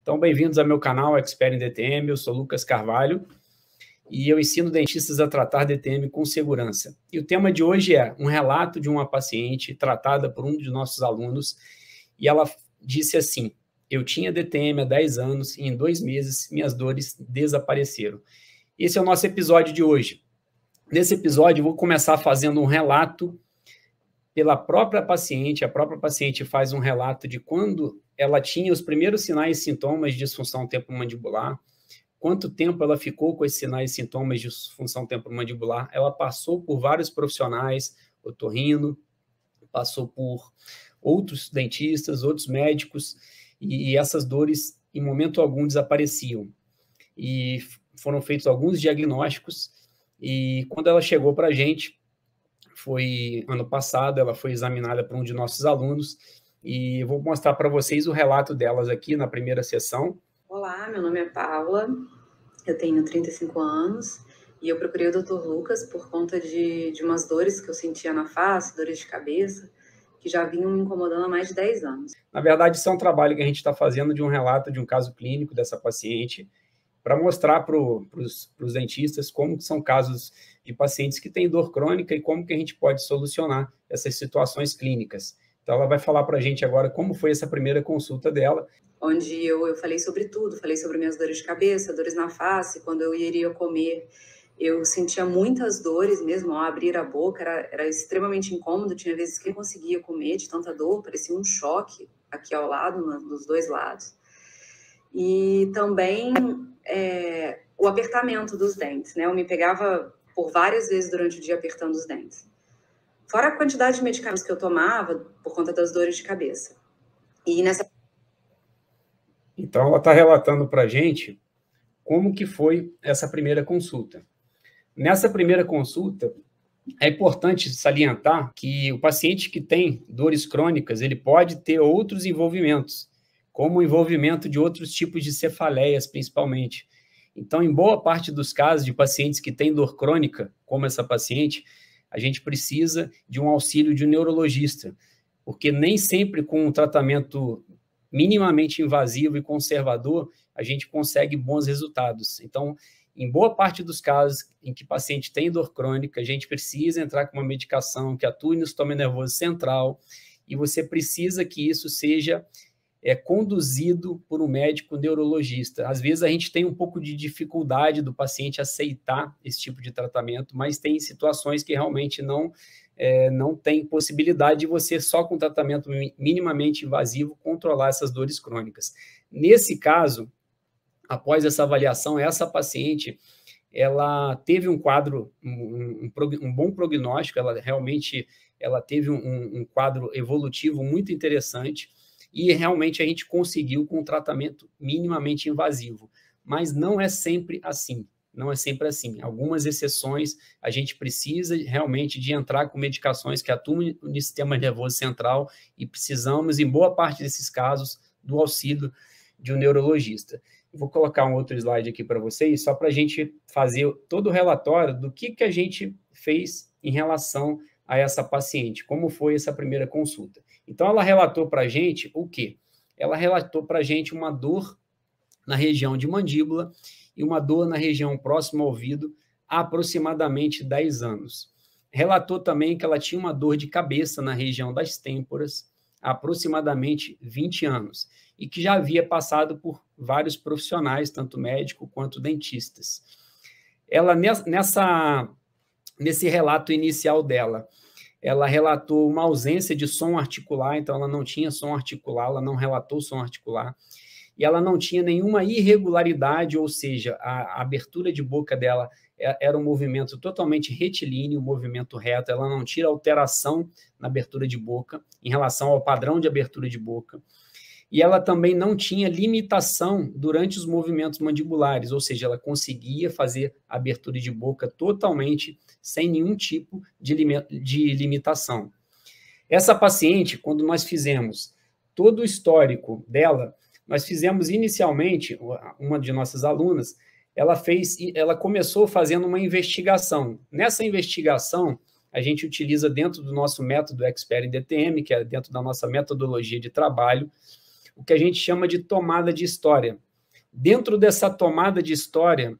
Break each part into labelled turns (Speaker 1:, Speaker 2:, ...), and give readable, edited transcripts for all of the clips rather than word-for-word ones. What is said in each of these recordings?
Speaker 1: Então, bem-vindos ao meu canal Expert em DTM, eu sou Lucas Carvalho e eu ensino dentistas a tratar DTM com segurança. E o tema de hoje é um relato de uma paciente tratada por um de nossos alunos e ela disse assim: eu tinha DTM há 10 anos e em 2 meses minhas dores desapareceram. Esse é o nosso episódio de hoje. Nesse episódio eu vou começar fazendo um relato pela própria paciente. A própria paciente faz um relato de quando ela tinha os primeiros sinais e sintomas de disfunção temporomandibular, quanto tempo ela ficou com esses sinais e sintomas de disfunção temporomandibular. Ela passou por vários profissionais, otorrino, passou por outros dentistas, outros médicos, e essas dores, em momento algum, desapareciam. E foram feitos alguns diagnósticos, e quando ela chegou para a gente, foi ano passado, ela foi examinada por um de nossos alunos, e eu vou mostrar para vocês o relato delas aqui na primeira sessão.
Speaker 2: Olá, meu nome é Paula, eu tenho 35 anos e eu procurei o Dr. Lucas por conta de umas dores que eu sentia na face, dores de cabeça, que já vinham me incomodando há mais de 10 anos.
Speaker 1: Na verdade, isso é um trabalho que a gente está fazendo de um relato de um caso clínico dessa paciente, para mostrar para os dentistas como são casos de pacientes que têm dor crônica e como que a gente pode solucionar essas situações clínicas. Então, ela vai falar para a gente agora como foi essa primeira consulta dela.
Speaker 2: Onde eu falei sobre tudo, falei sobre minhas dores de cabeça, dores na face, quando eu iria comer, eu sentia muitas dores mesmo ao abrir a boca, era extremamente incômodo, tinha vezes que eu não conseguia comer de tanta dor, parecia um choque aqui ao lado, dos dois lados. E também o apertamento dos dentes, né? Eu me pegava por várias vezes durante o dia apertando os dentes. Fora a quantidade de medicamentos que eu tomava por conta das dores de cabeça. E nessa...
Speaker 1: Então, ela está relatando para a gente como que foi essa primeira consulta. Nessa primeira consulta, é importante salientar que o paciente que tem dores crônicas, ele pode ter outros envolvimentos, como o envolvimento de outros tipos de cefaleias, principalmente. Então, em boa parte dos casos de pacientes que têm dor crônica, como essa paciente, a gente precisa de um auxílio de um neurologista, porque nem sempre com um tratamento minimamente invasivo e conservador, a gente consegue bons resultados. Então, em boa parte dos casos em que o paciente tem dor crônica, a gente precisa entrar com uma medicação que atue no sistema nervoso central, e você precisa que isso seja conduzido por um médico neurologista. Às vezes a gente tem um pouco de dificuldade do paciente aceitar esse tipo de tratamento, mas tem situações que realmente não tem possibilidade de você, só com tratamento minimamente invasivo, controlar essas dores crônicas. Nesse caso, após essa avaliação, essa paciente, ela teve um quadro, um bom prognóstico, ela teve um quadro evolutivo muito interessante, e realmente a gente conseguiu com um tratamento minimamente invasivo. Mas não é sempre assim. Não é sempre assim. Algumas exceções, a gente precisa realmente de entrar com medicações que atuam no sistema nervoso central, e precisamos, em boa parte desses casos, do auxílio de um neurologista. Vou colocar um outro slide aqui para vocês, só para a gente fazer todo o relatório do que a gente fez em relação a essa paciente, como foi essa primeira consulta. Então, ela relatou para a gente o quê? Ela relatou para a gente uma dor na região de mandíbula e uma dor na região próxima ao ouvido há aproximadamente 10 anos. Relatou também que ela tinha uma dor de cabeça na região das têmporas há aproximadamente 20 anos e que já havia passado por vários profissionais, tanto médico quanto dentistas. Ela, nesse relato inicial dela, ela relatou uma ausência de som articular, então ela não tinha som articular, ela não relatou som articular, e ela não tinha nenhuma irregularidade, ou seja, a abertura de boca dela era um movimento totalmente retilíneo, um movimento reto, ela não tinha alteração na abertura de boca em relação ao padrão de abertura de boca. E ela também não tinha limitação durante os movimentos mandibulares, ou seja, ela conseguia fazer a abertura de boca totalmente sem nenhum tipo de limitação. Essa paciente, quando nós fizemos todo o histórico dela, nós fizemos inicialmente, uma de nossas alunas, ela começou fazendo uma investigação. Nessa investigação, a gente utiliza dentro do nosso método Expert em DTM, que é dentro da nossa metodologia de trabalho, o que a gente chama de tomada de história. Dentro dessa tomada de história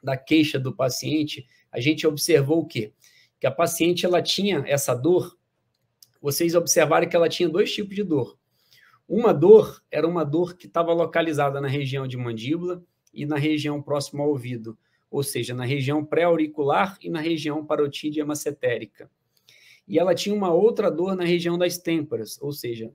Speaker 1: da queixa do paciente, a gente observou o quê? Que a paciente ela tinha essa dor, vocês observaram que ela tinha 2 tipos de dor. Uma dor era uma dor que estava localizada na região de mandíbula e na região próxima ao ouvido, ou seja, na região pré-auricular e na região parotídea macetérica. E ela tinha uma outra dor na região das têmporas, ou seja,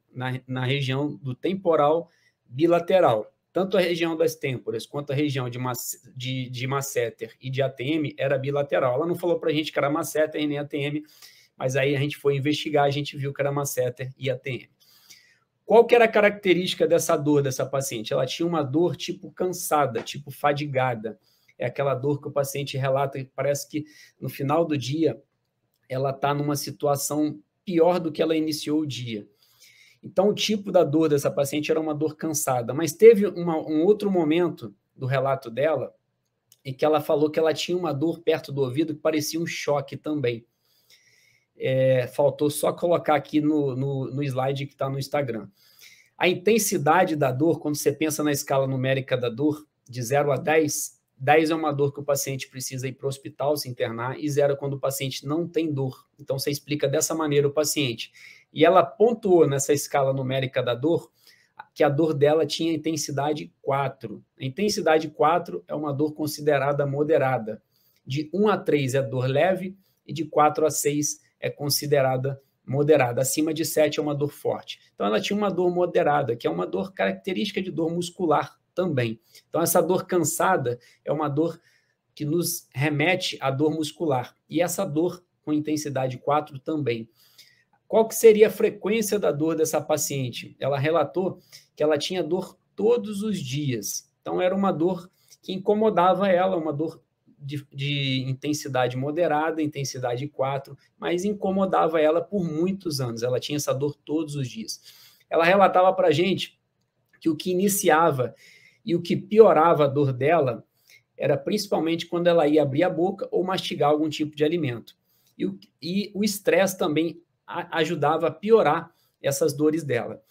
Speaker 1: na região do temporal bilateral. Tanto a região das têmporas quanto a região de masseter e de ATM era bilateral. Ela não falou para a gente que era masseter e nem ATM, mas aí a gente foi investigar, a gente viu que era masseter e ATM. Qual que era a característica dessa dor dessa paciente? Ela tinha uma dor tipo cansada, tipo fadigada. É aquela dor que o paciente relata e parece que no final do dia ela está numa situação pior do que ela iniciou o dia. Então, o tipo da dor dessa paciente era uma dor cansada, mas teve um outro momento do relato dela em que ela falou que ela tinha uma dor perto do ouvido que parecia um choque também. Faltou só colocar aqui no slide que está no Instagram. A intensidade da dor, quando você pensa na escala numérica da dor, de 0 a 10, 10 é uma dor que o paciente precisa ir para o hospital, se internar, e 0 é quando o paciente não tem dor. Então, você explica dessa maneira o paciente. E ela pontuou nessa escala numérica da dor que a dor dela tinha intensidade 4. A intensidade 4 é uma dor considerada moderada. De 1 a 3 é dor leve e de 4 a 6 é considerada moderada. Acima de 7 é uma dor forte. Então, ela tinha uma dor moderada, que é uma dor característica de dor muscular também. Então, essa dor cansada é uma dor que nos remete à dor muscular. E essa dor com intensidade 4 também. Qual que seria a frequência da dor dessa paciente? Ela relatou que ela tinha dor todos os dias. Então, era uma dor que incomodava ela, uma dor de intensidade moderada, intensidade 4, mas incomodava ela por muitos anos. Ela tinha essa dor todos os dias. Ela relatava para a gente que o que iniciava e o que piorava a dor dela era principalmente quando ela ia abrir a boca ou mastigar algum tipo de alimento. E o estresse também ajudava a piorar essas dores dela.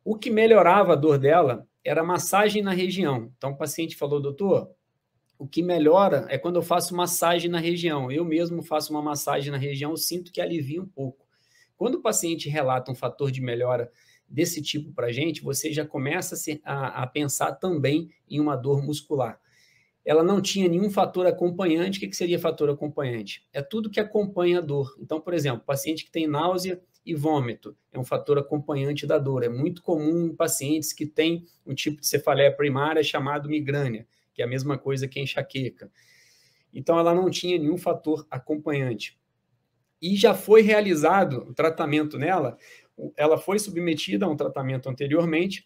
Speaker 1: O que melhorava a dor dela era a massagem na região. Então, o paciente falou, doutor, o que melhora é quando eu faço massagem na região. Eu mesmo faço uma massagem na região, eu sinto que alivia um pouco. Quando o paciente relata um fator de melhora desse tipo para a gente, você já começa a pensar também em uma dor muscular. Ela não tinha nenhum fator acompanhante. O que seria fator acompanhante? É tudo que acompanha a dor. Então, por exemplo, paciente que tem náusea e vômito é um fator acompanhante da dor. É muito comum em pacientes que têm um tipo de cefaleia primária chamado migrânia, que é a mesma coisa que enxaqueca. Então, ela não tinha nenhum fator acompanhante. E já foi realizado o tratamento nela, ela foi submetida a um tratamento anteriormente,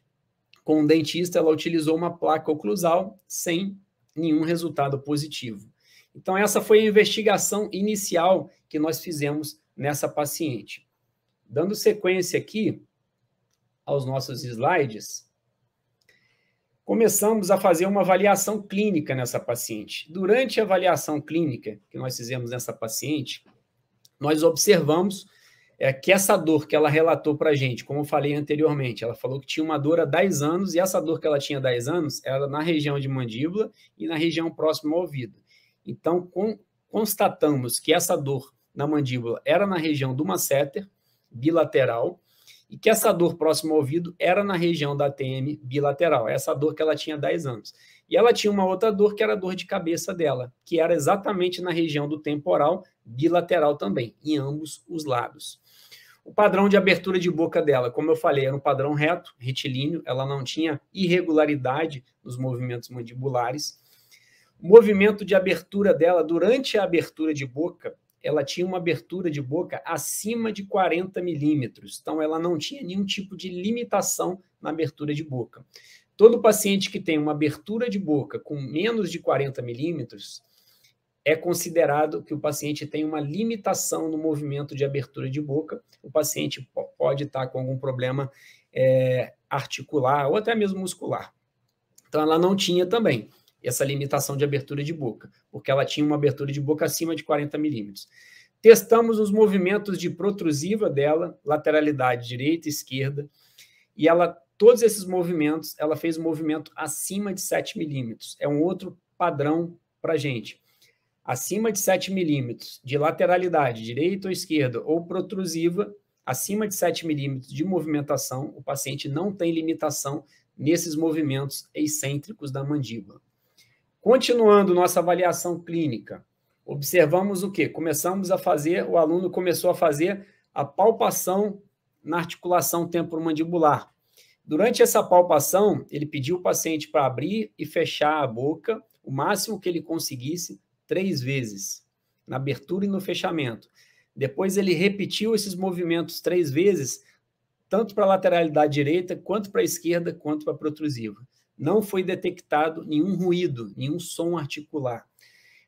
Speaker 1: com um dentista, ela utilizou uma placa oclusal sem nenhum resultado positivo. Então, essa foi a investigação inicial que nós fizemos nessa paciente. Dando sequência aqui aos nossos slides, começamos a fazer uma avaliação clínica nessa paciente. Durante a avaliação clínica que nós fizemos nessa paciente, nós observamos que essa dor que ela relatou para a gente, como eu falei anteriormente, ela falou que tinha uma dor há 10 anos, e essa dor que ela tinha há 10 anos era na região de mandíbula e na região próxima ao ouvido. Então, constatamos que essa dor na mandíbula era na região do masseter, bilateral, e que essa dor próxima ao ouvido era na região da ATM bilateral, essa dor que ela tinha há 10 anos. E ela tinha uma outra dor, que era a dor de cabeça dela, que era exatamente na região do temporal bilateral também, em ambos os lados. O padrão de abertura de boca dela, como eu falei, era um padrão reto, retilíneo, ela não tinha irregularidade nos movimentos mandibulares. O movimento de abertura dela, durante a abertura de boca, ela tinha uma abertura de boca acima de 40 milímetros, então ela não tinha nenhum tipo de limitação na abertura de boca. Todo paciente que tem uma abertura de boca com menos de 40 milímetros, é considerado que o paciente tem uma limitação no movimento de abertura de boca. O paciente pode estar com algum problema articular ou até mesmo muscular. Então, ela não tinha também essa limitação de abertura de boca, porque ela tinha uma abertura de boca acima de 40 milímetros. Testamos os movimentos de protrusiva dela, lateralidade direita e esquerda, e ela todos esses movimentos, ela fez um movimento acima de 7 milímetros. É um outro padrão para a gente. Acima de 7 milímetros de lateralidade, direita ou esquerda, ou protrusiva, acima de 7 milímetros de movimentação, o paciente não tem limitação nesses movimentos excêntricos da mandíbula. Continuando nossa avaliação clínica, observamos o quê? O aluno começou a fazer a palpação na articulação temporomandibular. Durante essa palpação, ele pediu o paciente para abrir e fechar a boca, o máximo que ele conseguisse, 3 vezes, na abertura e no fechamento. Depois ele repetiu esses movimentos 3 vezes, tanto para a lateralidade direita, quanto para a esquerda, quanto para a protrusiva. Não foi detectado nenhum ruído, nenhum som articular.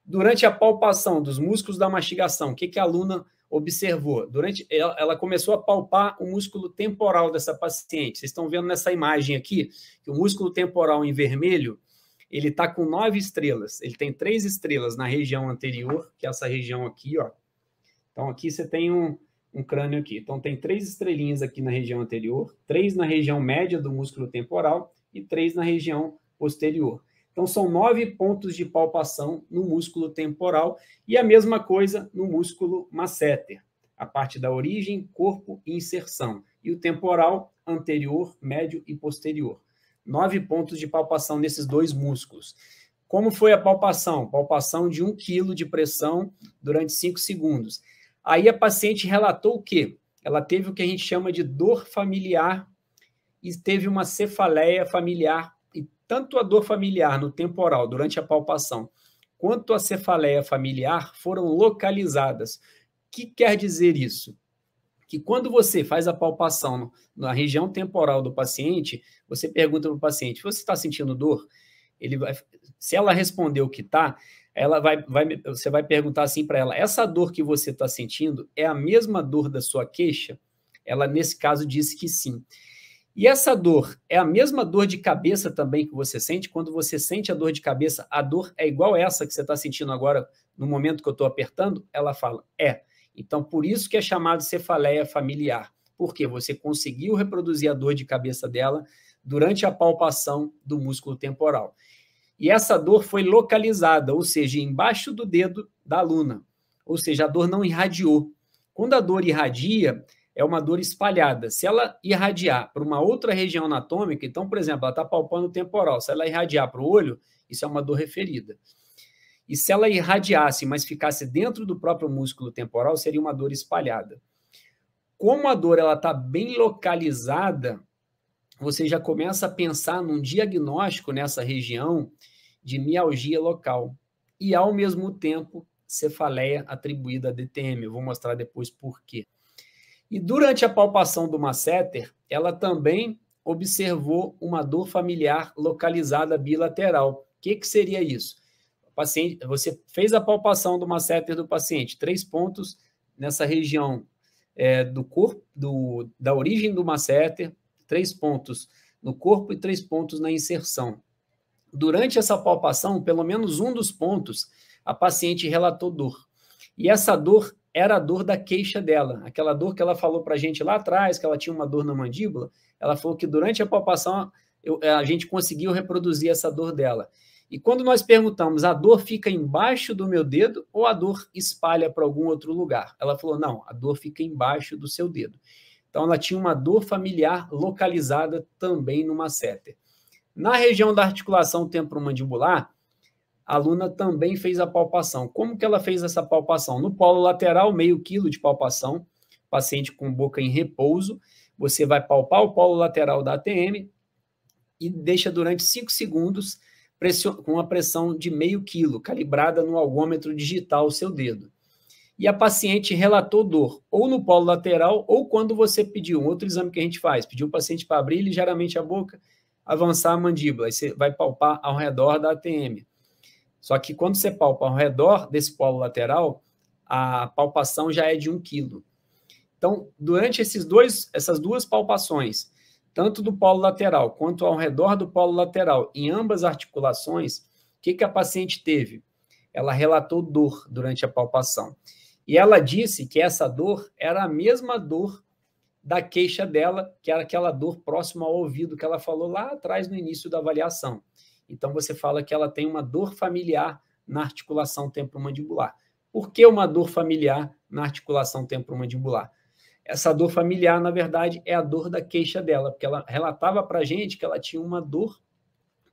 Speaker 1: Durante a palpação dos músculos da mastigação, o que a aluna observou? Ela começou a palpar o músculo temporal dessa paciente. Vocês estão vendo nessa imagem aqui, que o músculo temporal em vermelho, ele está com 9 estrelas. Ele tem 3 estrelas na região anterior, que é essa região aqui, ó. Então, aqui você tem um crânio aqui. Então, tem 3 estrelinhas aqui na região anterior, 3 na região média do músculo temporal e 3 na região posterior. Então, são 9 pontos de palpação no músculo temporal e a mesma coisa no músculo masseter, a parte da origem, corpo e inserção. E o temporal, anterior, médio e posterior. 9 pontos de palpação nesses 2 músculos. Como foi a palpação? Palpação de 1 kg de pressão durante 5 segundos. Aí a paciente relatou o quê? Ela teve o que a gente chama de dor familiar e teve uma cefaleia familiar. E tanto a dor familiar no temporal, durante a palpação, quanto a cefaleia familiar foram localizadas. O que quer dizer isso? Que quando você faz a palpação na região temporal do paciente, você pergunta para o paciente, você está sentindo dor? Se ela respondeu que está, você vai perguntar assim para ela, essa dor que você está sentindo é a mesma dor da sua queixa? Ela, nesse caso, disse que sim. E essa dor é a mesma dor de cabeça também que você sente? Quando você sente a dor de cabeça, a dor é igual essa que você está sentindo agora, no momento que eu estou apertando? Ela fala, é. Então, por isso que é chamado cefaleia familiar, porque você conseguiu reproduzir a dor de cabeça dela durante a palpação do músculo temporal. E essa dor foi localizada, ou seja, embaixo do dedo da aluna, ou seja, a dor não irradiou. Quando a dor irradia, é uma dor espalhada. Se ela irradiar para uma outra região anatômica, então, por exemplo, ela está palpando o temporal, se ela irradiar para o olho, isso é uma dor referida. E se ela irradiasse, mas ficasse dentro do próprio músculo temporal, seria uma dor espalhada. Como a dor está bem localizada, você já começa a pensar num diagnóstico nessa região de mialgia local. E, ao mesmo tempo, cefaleia atribuída a DTM. Eu vou mostrar depois por quê. E durante a palpação do masseter, ela também observou uma dor familiar localizada bilateral. O que seria isso? Paciente, você fez a palpação do masseter do paciente, 3 pontos nessa região do corpo, da origem do masseter, 3 pontos no corpo e 3 pontos na inserção. Durante essa palpação, pelo menos um dos pontos, a paciente relatou dor. E essa dor era a dor da queixa dela, aquela dor que ela falou para a gente lá atrás, que ela tinha uma dor na mandíbula, ela falou que durante a palpação a gente conseguiu reproduzir essa dor dela. E quando nós perguntamos, a dor fica embaixo do meu dedo ou a dor espalha para algum outro lugar? Ela falou, não, a dor fica embaixo do seu dedo. Então, ela tinha uma dor familiar localizada também no masseter. Na região da articulação temporomandibular, a aluna também fez a palpação. Como que ela fez essa palpação? No polo lateral, meio quilo de palpação, paciente com boca em repouso, você vai palpar o polo lateral da ATM e deixa durante 5 segundos com uma pressão de meio quilo, calibrada no algômetro digital o seu dedo. E a paciente relatou dor, ou no polo lateral, ou quando você pediu, um outro exame que a gente faz, pediu o paciente para abrir ligeiramente a boca, avançar a mandíbula, aí você vai palpar ao redor da ATM. Só que quando você palpa ao redor desse polo lateral, a palpação já é de 1 quilo. Então, durante essas 2 palpações, tanto do polo lateral quanto ao redor do polo lateral, em ambas articulações, o que a paciente teve? Ela relatou dor durante a palpação. E ela disse que essa dor era a mesma dor da queixa dela, que era aquela dor próxima ao ouvido que ela falou lá atrás no início da avaliação. Então, você fala que ela tem uma dor familiar na articulação temporomandibular. Por que uma dor familiar na articulação temporomandibular? Essa dor familiar, na verdade, é a dor da queixa dela, porque ela relatava para a gente que ela tinha uma dor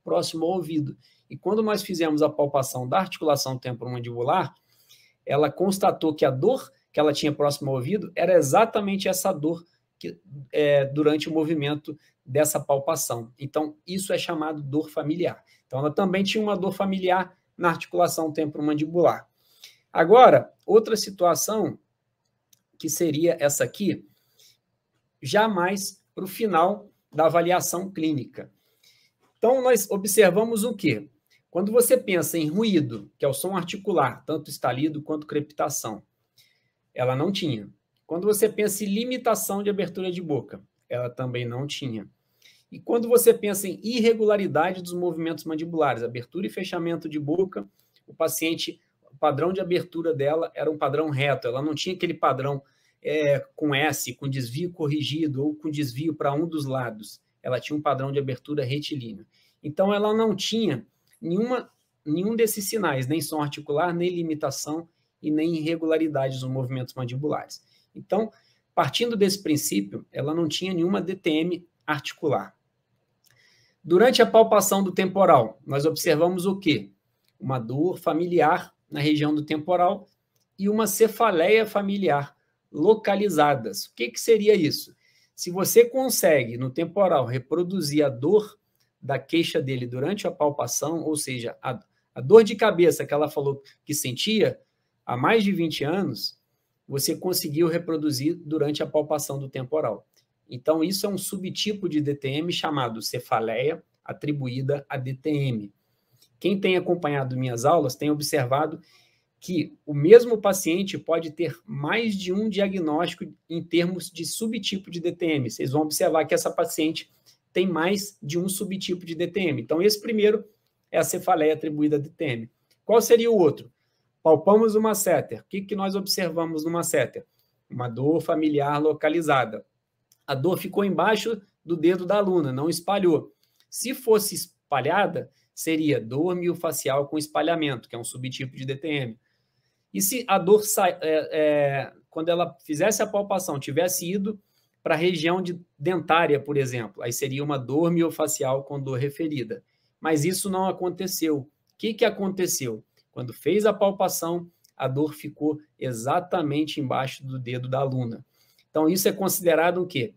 Speaker 1: próximo ao ouvido. E quando nós fizemos a palpação da articulação temporomandibular, ela constatou que a dor que ela tinha próximo ao ouvido era exatamente essa dor durante o movimento dessa palpação. Então, isso é chamado dor familiar. Então, ela também tinha uma dor familiar na articulação temporomandibular. Agora, outra situação, que seria essa aqui, já mais para o final da avaliação clínica. Então, nós observamos o quê? Quando você pensa em ruído, que é o som articular, tanto estalido quanto crepitação, ela não tinha. Quando você pensa em limitação de abertura de boca, ela também não tinha. E quando você pensa em irregularidade dos movimentos mandibulares, abertura e fechamento de boca, o paciente, o padrão de abertura dela era um padrão reto, ela não tinha aquele padrão com S, com desvio corrigido ou com desvio para um dos lados. Ela tinha um padrão de abertura retilíneo. Então, ela não tinha nenhum desses sinais, nem som articular, nem limitação e nem irregularidade dos movimentos mandibulares. Então, partindo desse princípio, ela não tinha nenhuma DTM articular. Durante a palpação do temporal, nós observamos o quê? Uma dor familiar na região do temporal e uma cefaleia familiar localizadas. O que seria isso? Se você consegue, no temporal, reproduzir a dor da queixa dele durante a palpação, ou seja, a dor de cabeça que ela falou que sentia há mais de 20 anos, você conseguiu reproduzir durante a palpação do temporal. Então, isso é um subtipo de DTM chamado cefaleia atribuída a DTM. Quem tem acompanhado minhas aulas tem observado que o mesmo paciente pode ter mais de um diagnóstico em termos de subtipo de DTM. Vocês vão observar que essa paciente tem mais de um subtipo de DTM. Então, esse primeiro é a cefaleia atribuída a DTM. Qual seria o outro? Palpamos o masseter. O que nós observamos no masseter? Uma dor familiar localizada. A dor ficou embaixo do dedo da aluna, não espalhou. Se fosse espalhada, seria dor miofascial com espalhamento, que é um subtipo de DTM. E se a dor, quando ela fizesse a palpação, tivesse ido para a região dentária, por exemplo, aí seria uma dor miofascial com dor referida. Mas isso não aconteceu. O que aconteceu? Quando fez a palpação, a dor ficou exatamente embaixo do dedo da aluna. Então, isso é considerado o quê?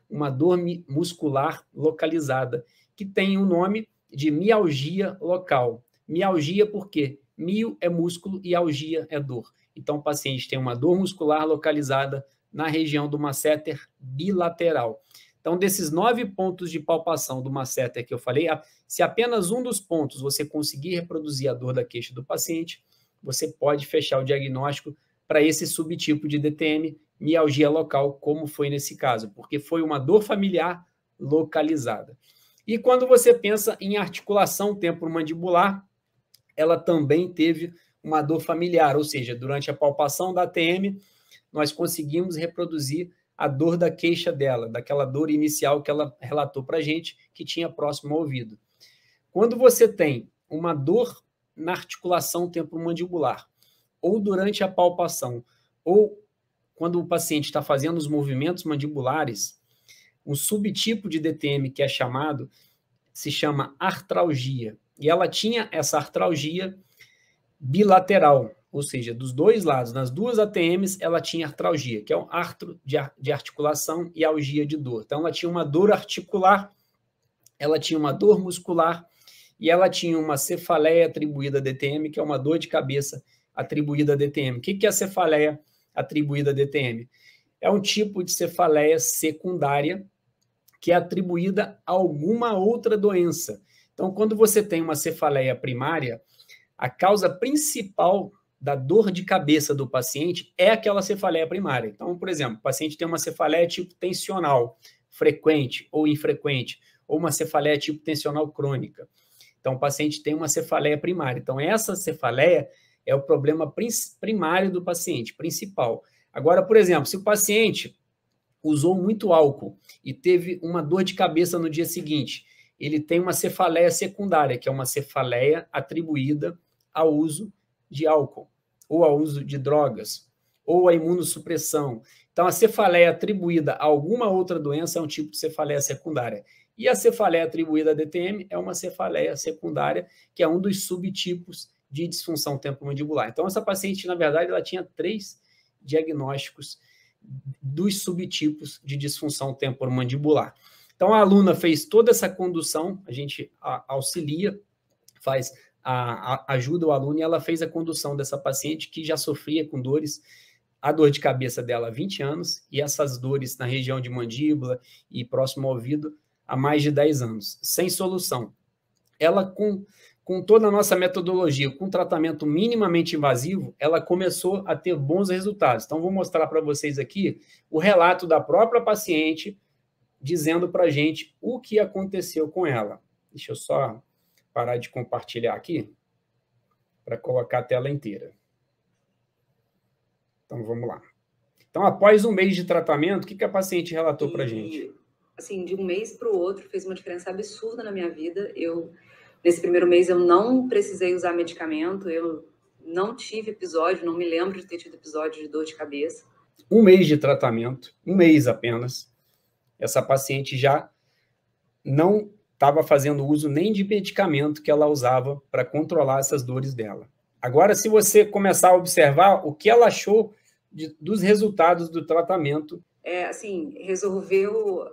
Speaker 1: Uma dor muscular localizada, que tem o nome de mialgia local. Mialgia por quê? Mio é músculo e algia é dor. Então, o paciente tem uma dor muscular localizada na região do masseter bilateral. Então, desses 9 pontos de palpação do masseter que eu falei, se apenas um dos pontos você conseguir reproduzir a dor da queixa do paciente, você pode fechar o diagnóstico para esse subtipo de DTM, mialgia local, como foi nesse caso, porque foi uma dor familiar localizada. E quando você pensa em articulação temporomandibular, ela também teve uma dor familiar, ou seja, durante a palpação da ATM, nós conseguimos reproduzir a dor da queixa dela, daquela dor inicial que ela relatou para a gente, que tinha próximo ao ouvido. Quando você tem uma dor na articulação temporomandibular, ou durante a palpação, ou quando o paciente está fazendo os movimentos mandibulares, um subtipo de DTM que é chamado, se chama artralgia. E ela tinha essa artralgia bilateral, ou seja, dos dois lados, nas duas ATMs, ela tinha artralgia, que é um artro de articulação e algia de dor. Então, ela tinha uma dor articular, ela tinha uma dor muscular e ela tinha uma cefaleia atribuída a DTM, que é uma dor de cabeça atribuída a DTM. O que é a cefaleia atribuída a DTM? É um tipo de cefaleia secundária que é atribuída a alguma outra doença. Então, quando você tem uma cefaleia primária, a causa principal da dor de cabeça do paciente é aquela cefaleia primária. Então, por exemplo, o paciente tem uma cefaleia tipo tensional, frequente ou infrequente, ou uma cefaleia tipo tensional crônica. Então, o paciente tem uma cefaleia primária. Então, essa cefaleia é o problema primário do paciente, principal. Agora, por exemplo, se o paciente usou muito álcool e teve uma dor de cabeça no dia seguinte, ele tem uma cefaleia secundária, que é uma cefaleia atribuída ao uso de álcool, ou ao uso de drogas, ou à imunossupressão. Então, a cefaleia atribuída a alguma outra doença é um tipo de cefaleia secundária. E a cefaleia atribuída a DTM é uma cefaleia secundária, que é um dos subtipos de disfunção temporomandibular. Então, essa paciente, na verdade, ela tinha 3 diagnósticos dos subtipos de disfunção temporomandibular. Então, a aluna fez toda essa condução, a gente auxilia, ajuda o aluno, e ela fez a condução dessa paciente que já sofria com dores, a dor de cabeça dela há 20 anos, e essas dores na região de mandíbula e próximo ao ouvido há mais de 10 anos, sem solução. Ela, com toda a nossa metodologia, com tratamento minimamente invasivo, ela começou a ter bons resultados. Então, vou mostrar para vocês aqui o relato da própria paciente, dizendo para a gente o que aconteceu com ela. Deixa eu só parar de compartilhar aqui, para colocar a tela inteira. Então, vamos lá. Então, após um mês de tratamento, o que a paciente relatou para a gente?
Speaker 2: Assim, de um mês para o outro, fez uma diferença absurda na minha vida. Nesse primeiro mês, eu não precisei usar medicamento, eu não tive episódio, não me lembro de ter tido episódio de dor de cabeça.
Speaker 1: Um mês de tratamento, um mês apenas, essa paciente já não estava fazendo uso nem de medicamento que ela usava para controlar essas dores dela. Agora, se você começar a observar o que ela achou dos resultados do tratamento...
Speaker 2: assim, resolveu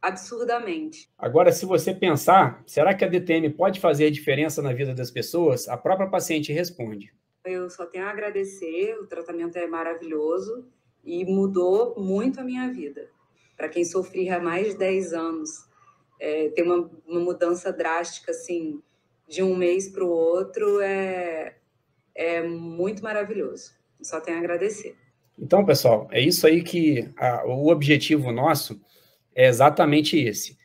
Speaker 2: absurdamente.
Speaker 1: Agora, se você pensar, será que a DTM pode fazer a diferença na vida das pessoas? A própria paciente responde.
Speaker 2: Eu só tenho a agradecer, o tratamento é maravilhoso e mudou muito a minha vida. Para quem sofria há mais de 10 anos, ter uma mudança drástica, assim, de um mês para o outro, é muito maravilhoso. Só tenho a agradecer.
Speaker 1: Então, pessoal, é isso aí que o objetivo nosso é exatamente esse,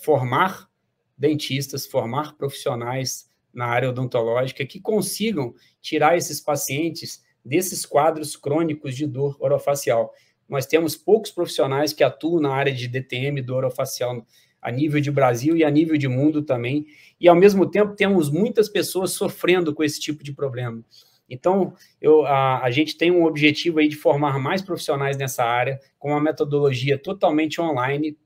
Speaker 1: formar dentistas, formar profissionais na área odontológica que consigam tirar esses pacientes desses quadros crônicos de dor orofacial. Nós temos poucos profissionais que atuam na área de DTM, dor orofacial, a nível de Brasil e a nível de mundo também, e ao mesmo tempo temos muitas pessoas sofrendo com esse tipo de problema. Então, a gente tem um objetivo aí de formar mais profissionais nessa área, com uma metodologia totalmente online,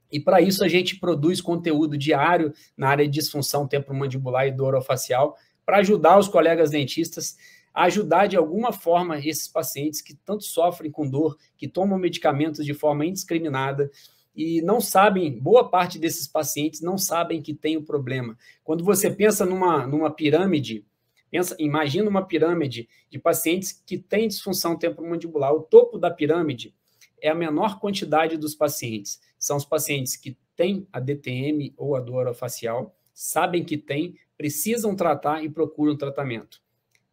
Speaker 1: e para isso a gente produz conteúdo diário na área de disfunção temporomandibular e dor orofacial, para ajudar os colegas dentistas a ajudar de alguma forma esses pacientes que tanto sofrem com dor, que tomam medicamentos de forma indiscriminada, e não sabem, boa parte desses pacientes não sabem que tem o problema. Quando você pensa numa pirâmide, imagina uma pirâmide de pacientes que têm disfunção temporomandibular. O topo da pirâmide é a menor quantidade dos pacientes. São os pacientes que têm a DTM ou a dor orofacial, sabem que têm, precisam tratar e procuram tratamento.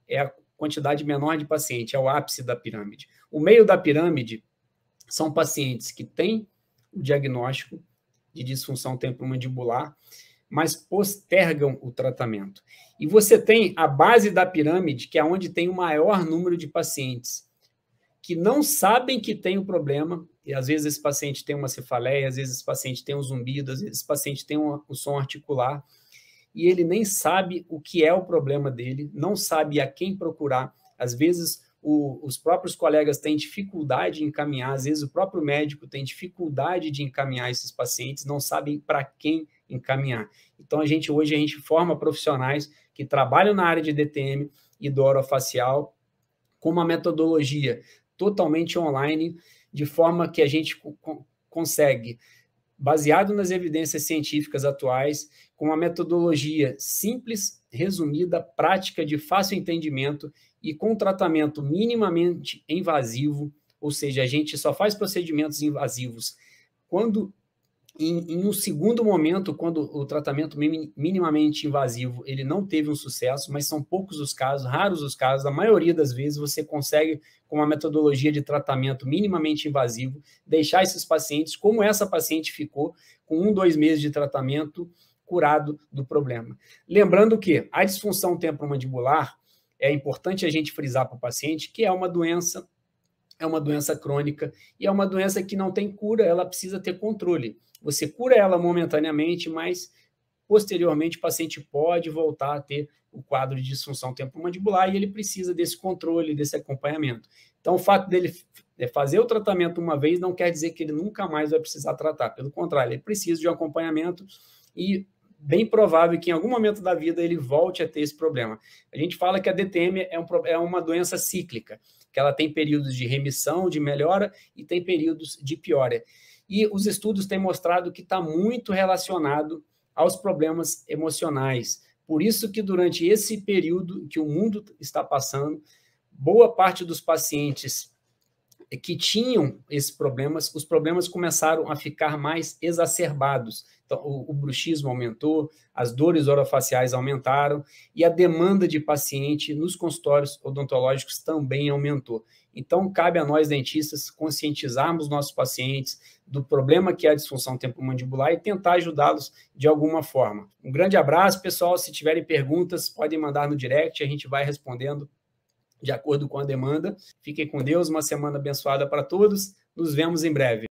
Speaker 1: É a quantidade menor de paciente, é o ápice da pirâmide. O meio da pirâmide são pacientes que têm o diagnóstico de disfunção temporomandibular, mas postergam o tratamento. E você tem a base da pirâmide, que é onde tem o maior número de pacientes que não sabem que tem o problema, e às vezes esse paciente tem uma cefaleia, às vezes esse paciente tem um zumbido, às vezes esse paciente tem um som articular, e ele nem sabe o que é o problema dele, não sabe a quem procurar. Às vezes os próprios colegas têm dificuldade em encaminhar, às vezes o próprio médico tem dificuldade de encaminhar esses pacientes, não sabem para quem encaminhar. Então, hoje a gente forma profissionais que trabalham na área de DTM e dor orofacial com uma metodologia totalmente online, de forma que a gente consegue, baseado nas evidências científicas atuais, com uma metodologia simples, resumida, prática, de fácil entendimento e com tratamento minimamente invasivo, ou seja, a gente só faz procedimentos invasivos quando, em um segundo momento, quando o tratamento minimamente invasivo ele não teve um sucesso, mas são poucos os casos, raros os casos, a maioria das vezes você consegue, com uma metodologia de tratamento minimamente invasivo, deixar esses pacientes, como essa paciente ficou, com 1-2 meses de tratamento, curado do problema. Lembrando que a disfunção temporomandibular, é importante a gente frisar para o paciente que é uma doença é uma doença crônica e é uma doença que não tem cura, ela precisa ter controle. Você cura ela momentaneamente, mas posteriormente o paciente pode voltar a ter o quadro de disfunção temporomandibular e ele precisa desse controle, desse acompanhamento. Então, o fato dele fazer o tratamento uma vez não quer dizer que ele nunca mais vai precisar tratar. Pelo contrário, ele precisa de um acompanhamento e bem provável que em algum momento da vida ele volte a ter esse problema. A gente fala que a DTM é uma doença cíclica, que ela tem períodos de remissão, de melhora e tem períodos de piora. E os estudos têm mostrado que está muito relacionado aos problemas emocionais. Por isso que durante esse período que o mundo está passando, boa parte dos pacientes que tinham esses problemas, os problemas começaram a ficar mais exacerbados. Então, o bruxismo aumentou, as dores orofaciais aumentaram e a demanda de paciente nos consultórios odontológicos também aumentou. Então, cabe a nós, dentistas, conscientizarmos nossos pacientes do problema que é a disfunção temporomandibular e tentar ajudá-los de alguma forma. Um grande abraço, pessoal. Se tiverem perguntas, podem mandar no direct, a gente vai respondendo de acordo com a demanda. Fiquem com Deus, uma semana abençoada para todos. Nos vemos em breve.